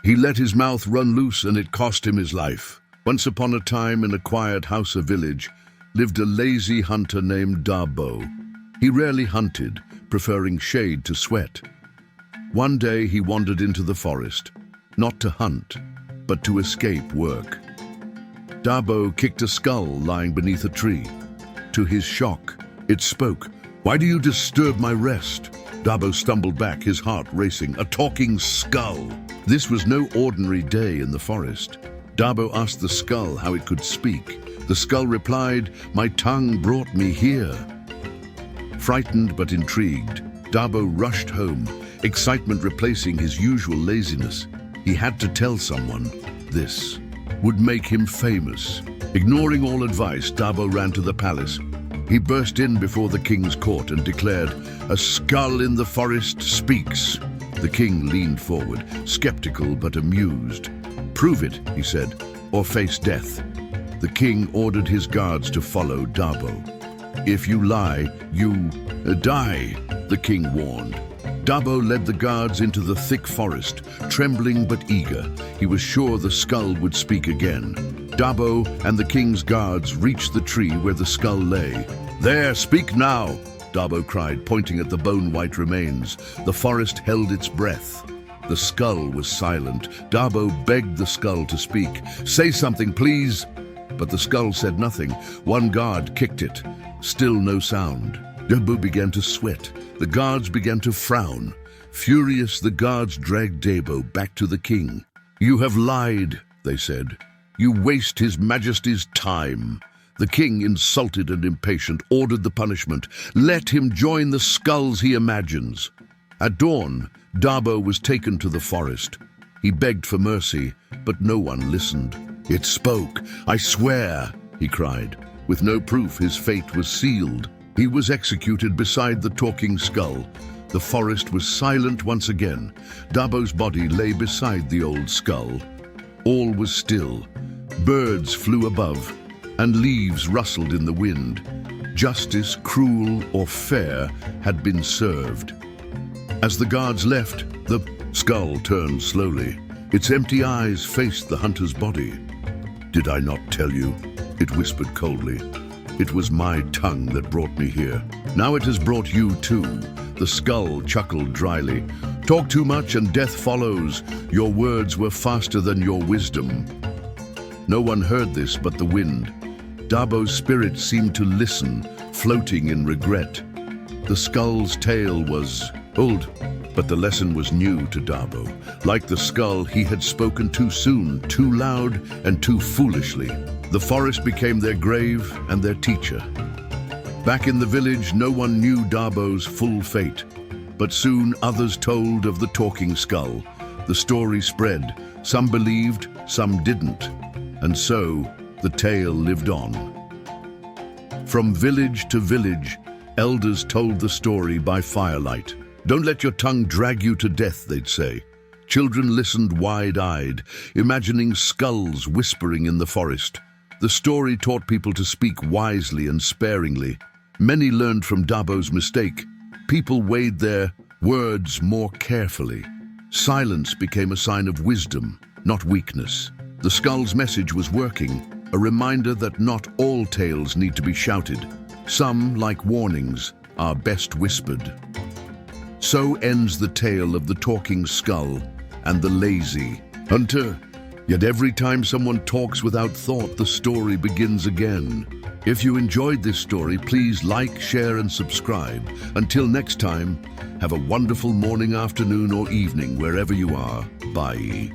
He let his mouth run loose and it cost him his life. Once upon a time, in a quiet Hausa village, lived a lazy hunter named Dabo. He rarely hunted, preferring shade to sweat. One day he wandered into the forest, not to hunt, but to escape work. Dabo kicked a skull lying beneath a tree. To his shock, it spoke. "Why do you disturb my rest?" Dabo stumbled back, his heart racing. A talking skull! This was no ordinary day in the forest. Dabo asked the skull how it could speak. The skull replied, "My tongue brought me here." Frightened but intrigued, Dabo rushed home, excitement replacing his usual laziness. He had to tell someone. This would make him famous. Ignoring all advice, Dabo ran to the palace. He burst in before the king's court and declared, "A skull in the forest speaks." The king leaned forward, skeptical but amused. "Prove it," he said, "or face death." The king ordered his guards to follow Dabo. "If you lie, you die," the king warned. Dabo led the guards into the thick forest, trembling but eager. He was sure the skull would speak again. Dabo and the king's guards reached the tree where the skull lay. "There, speak now!" Dabo cried, pointing at the bone-white remains. The forest held its breath. The skull was silent. Dabo begged the skull to speak. "Say something, please!" But the skull said nothing. One guard kicked it. Still no sound. Dabo began to sweat. The guards began to frown. Furious, the guards dragged Dabo back to the king. "You have lied," they said. "You waste His Majesty's time." The king, insulted and impatient, ordered the punishment. Let him join the skulls he imagines. At dawn, Dabo was taken to the forest. He begged for mercy, but no one listened. "It spoke. I swear," he cried. With no proof, his fate was sealed. He was executed beside the talking skull. The forest was silent once again. Dabo's body lay beside the old skull. All was still. Birds flew above, and leaves rustled in the wind. Justice, cruel or fair, had been served. As the guards left, the skull turned slowly. Its empty eyes faced the hunter's body. "Did I not tell you?" it whispered coldly. "It was my tongue that brought me here. Now it has brought you too." The skull chuckled dryly. "Talk too much and death follows. Your words were faster than your wisdom." No one heard this but the wind. Dabo's spirit seemed to listen, floating in regret. The skull's tale was old, but the lesson was new to Dabo. Like the skull, he had spoken too soon, too loud, and too foolishly. The forest became their grave and their teacher. Back in the village, no one knew Dabo's full fate. But soon others told of the talking skull. The story spread. Some believed, some didn't. And so, the tale lived on. From village to village, elders told the story by firelight. "Don't let your tongue drag you to death," they'd say. Children listened wide-eyed, imagining skulls whispering in the forest. The story taught people to speak wisely and sparingly. Many learned from Dabo's mistake. People weighed their words more carefully. Silence became a sign of wisdom, not weakness. The skull's message was working, a reminder that not all tales need to be shouted. Some, like warnings, are best whispered. So ends the tale of the talking skull and the lazy hunter. Yet every time someone talks without thought, the story begins again. If you enjoyed this story, please like, share, and subscribe. Until next time, have a wonderful morning, afternoon, or evening, wherever you are. Bye.